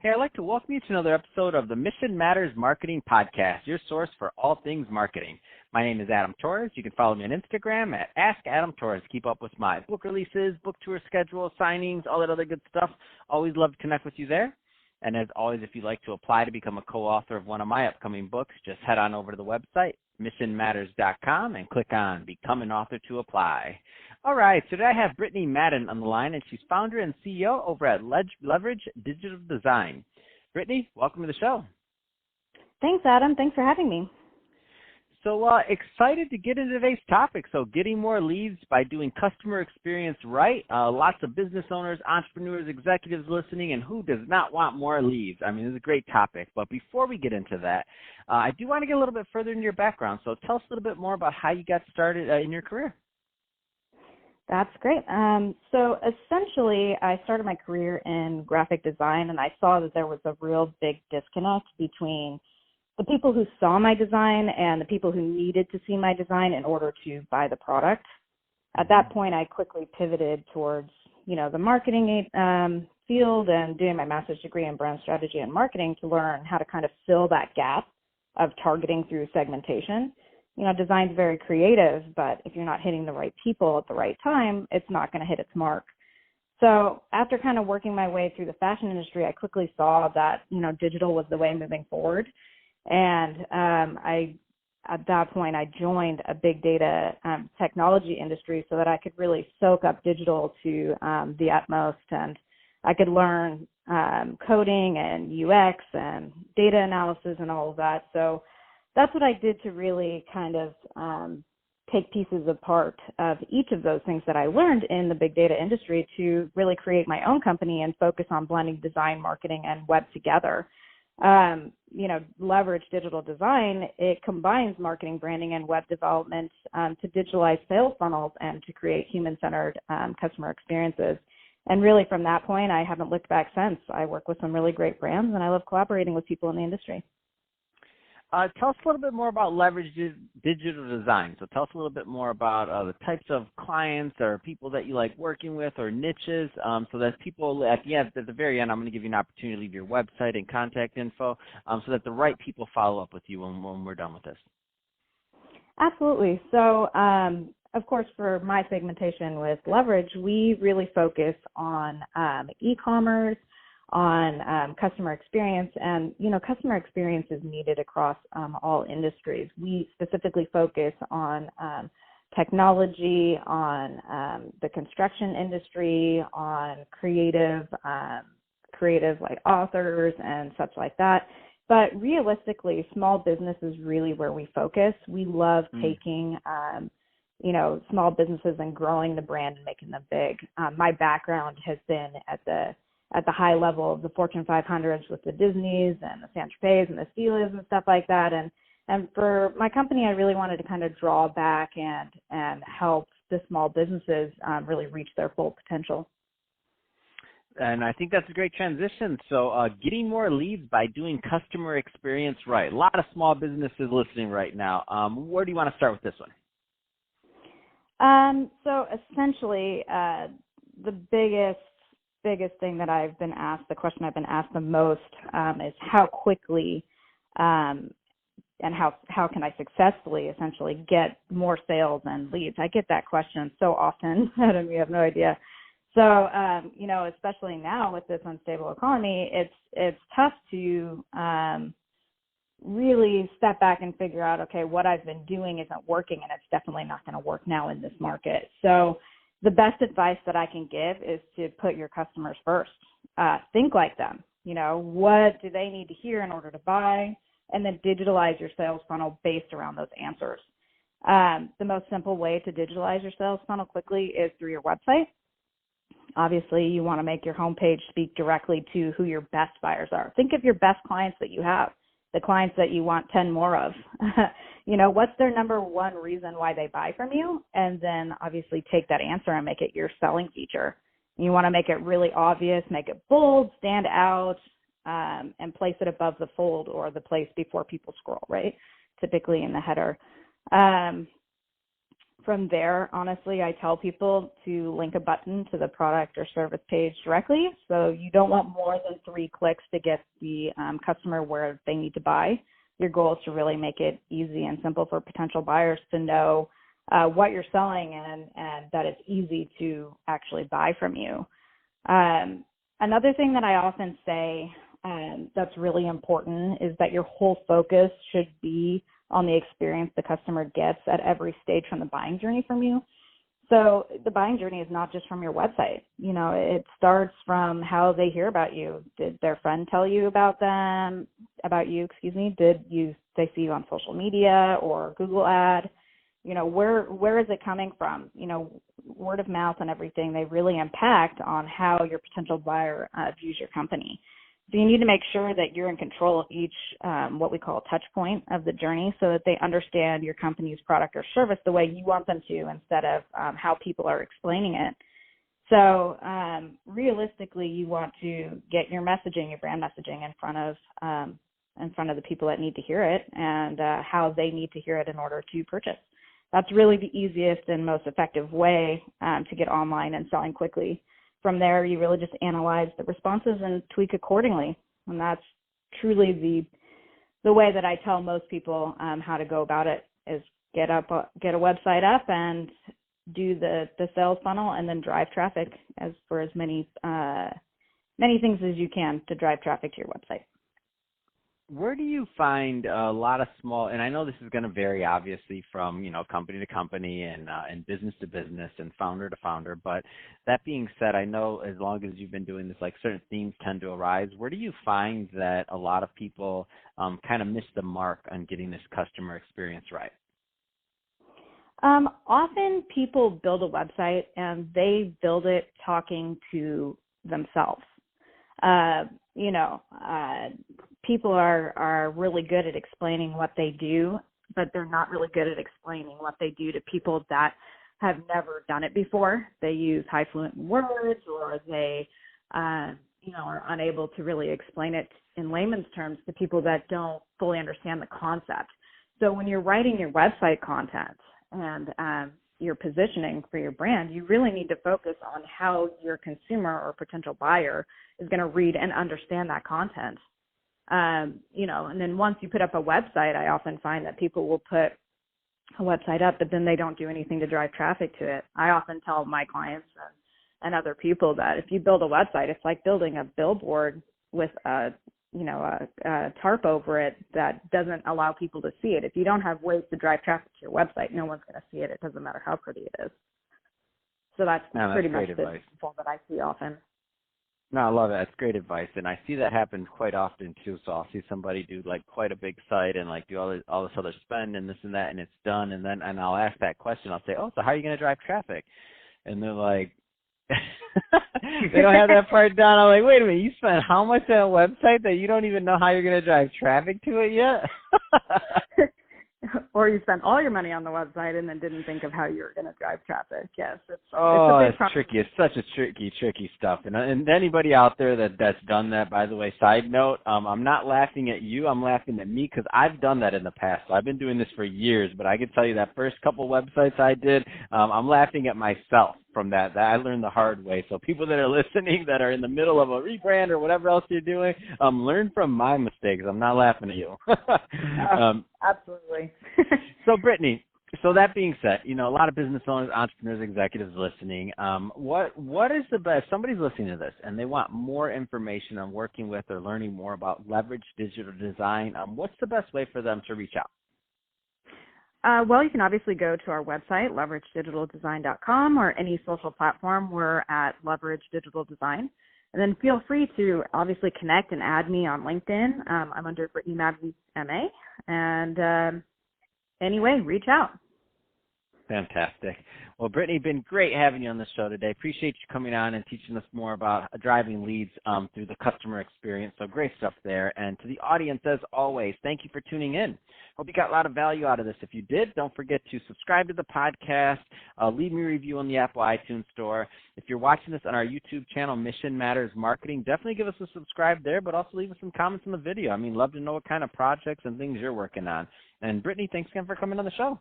Hey, I'd like to welcome you to another episode of the Mission Matters Marketing Podcast, your source for all things marketing. My name is Adam Torres. You can follow me on Instagram at AskAdamTorres. Keep up with my book releases, book tour schedule, signings, all that other good stuff. Always love to connect with you there. And as always, if you'd like to apply to become a co-author of one of my upcoming books, just head on over to the website, missionmatters.com, and click on Become an Author to apply. All right, so today I have Brittany Madden on the line, and she's founder and CEO over at Leverage Digital Design. Brittany, welcome to the show. Thanks, Adam. Thanks for having me. So excited to get into today's topic. So getting more leads by doing customer experience right. Lots of business owners, entrepreneurs, executives listening, and who does not want more leads? I mean, this is a great topic. But before we get into that, I do want to get a little bit further into your background. So tell us a little bit more about how you got started in your career. That's great. So essentially, I started my career in graphic design, and I saw that there was a real big disconnect between the people who saw my design and the people who needed to see my design in order to buy the product. At that point, I quickly pivoted towards, the marketing field and doing my master's degree in brand strategy and marketing to learn how to kind of fill that gap of targeting through segmentation. Design's very creative, but if you're not hitting the right people at the right time, it's not going to hit its mark. So after kind of working my way through the fashion industry, I quickly saw that, digital was the way moving forward. And at that point, I joined a big data technology industry so that I could really soak up digital to the utmost, and I could learn coding and UX and data analysis and all of that. So that's what I did to really kind of take pieces apart of each of those things that I learned in the big data industry to really create my own company and focus on blending design, marketing, and web together. Leverage digital design, it combines marketing, branding, and web development to digitalize sales funnels and to create human-centered customer experiences. And really from that point, I haven't looked back since. I work with some really great brands, and I love collaborating with people in the industry. Tell us a little bit more about Leverage Digital Design. So tell us a little bit more about the types of clients or people that you like working with or niches, so that people at the very end, I'm going to give you an opportunity to leave your website and contact info so that the right people follow up with you when we're done with this. Absolutely. So, of course, for my segmentation with Leverage, we really focus on e-commerce, on customer experience, and customer experience is needed across all industries. We specifically focus on technology, on the construction industry, on creative like authors and such like that. But realistically, small business is really where we focus. We love taking small businesses and growing the brand and making them big. My background has been at the high level of the Fortune 500s with the Disneys and the Saint Tropez and the Steelers and stuff like that. And for my company, I really wanted to kind of draw back and help the small businesses really reach their full potential. And I think that's a great transition. So getting more leads by doing customer experience right. A lot of small businesses listening right now. Where do you want to start with this one? So essentially, the biggest thing that I've been asked, the question I've been asked the most is how quickly and how can I successfully essentially get more sales and leads? I get that question so often, Adam, you have no idea. So, especially now with this unstable economy, it's tough to really step back and figure out, okay, what I've been doing isn't working, and it's definitely not going to work now in this market. So the best advice that I can give is to put your customers first. Think like them. What do they need to hear in order to buy? And then digitalize your sales funnel based around those answers. The most simple way to digitalize your sales funnel quickly is through your website. Obviously, you want to make your homepage speak directly to who your best buyers are. Think of your best clients that you have, the clients that you want 10 more of. What's their number one reason why they buy from you? And then obviously take that answer and make it your selling feature. You want to make it really obvious, make it bold, stand out, and place it above the fold or the place before people scroll, right? Typically in the header. from there, honestly, I tell people to link a button to the product or service page directly. So you don't want more than 3 clicks to get the customer where they need to buy. Your goal is to really make it easy and simple for potential buyers to know what you're selling and that it's easy to actually buy from you. Another thing that I often say that's really important is that your whole focus should be on the experience the customer gets at every stage from the buying journey from you. So the buying journey is not just from your website. You know, it starts from how they hear about you. Did their friend tell you about you? Did they see you on social media or Google ad? You know, where is it coming from? You know, word of mouth and everything, they really impact on how your potential buyer views your company. So you need to make sure that you're in control of each, what we call touch point of the journey, so that they understand your company's product or service the way you want them to, instead of how people are explaining it. So realistically, you want to get your messaging, your brand messaging in front of the people that need to hear it, and how they need to hear it in order to purchase. That's really the easiest and most effective way to get online and selling quickly. From there, you really just analyze the responses and tweak accordingly. And that's truly the way that I tell most people how to go about it, is get a website up and do the sales funnel, and then drive traffic for as many things as you can to drive traffic to your website. Where do you find a lot of small, and I know this is going to vary obviously from, you know, company to company and business to business and founder to founder, but that being said, I know as long as you've been doing this, like, certain themes tend to arise. Where do you find that a lot of people kind of miss the mark on getting this customer experience right? Often people build a website and they build it talking to themselves. People are really good at explaining what they do, but they're not really good at explaining what they do to people that have never done it before. They use high fluent words, or they, are unable to really explain it in layman's terms to people that don't fully understand the concept. So when you're writing your website content and your positioning for your brand, you really need to focus on how your consumer or potential buyer is going to read and understand that content. And then once you put up a website, I often find that people will put a website up, but then they don't do anything to drive traffic to it. I often tell my clients and other people that if you build a website, it's like building a billboard with a tarp over it that doesn't allow people to see it. If you don't have ways to drive traffic to your website, no one's going to see it. It doesn't matter how pretty it is. So that's pretty much the example that I see often. No, I love it. That's great advice, and I see that happen quite often too. So I'll see somebody do like quite a big site and like do all this other spend and this and that, and it's done, and I'll ask that question. I'll say, "Oh, so how are you going to drive traffic?" And they're like, they don't have that part done. I'm like, wait a minute, you spent how much on a website that you don't even know how you're going to drive traffic to it yet? Or you spent all your money on the website and then didn't think of how you were going to drive traffic. Yes, it's tricky. It's such a tricky stuff. And anybody out there that's done that, by the way, side note, I'm not laughing at you. I'm laughing at me because I've done that in the past. So I've been doing this for years, but I can tell you that first couple websites I did, I'm laughing at myself from that. I learned the hard way. So people that are listening that are in the middle of a rebrand or whatever else you're doing, learn from my mistakes. I'm not laughing at you. Absolutely. So Brittany, so that being said, a lot of business owners, entrepreneurs, executives listening, what is the best, somebody's listening to this and they want more information on working with or learning more about leverage digital design, what's the best way for them to reach out? Well, you can obviously go to our website, leveragedigitaldesign.com, or any social platform. We're at Leverage Digital Design. And then feel free to obviously connect and add me on LinkedIn. I'm under Brittany Madden, MA. And anyway, reach out. Fantastic. Well, Brittany, been great having you on the show today. Appreciate you coming on and teaching us more about driving leads through the customer experience. So great stuff there. And to the audience, as always, thank you for tuning in. Hope you got a lot of value out of this. If you did, don't forget to subscribe to the podcast, leave me a review on the Apple iTunes Store. If you're watching this on our YouTube channel, Mission Matters Marketing, definitely give us a subscribe there, but also leave us some comments in the video. Love to know what kind of projects and things you're working on. And Brittany, thanks again for coming on the show.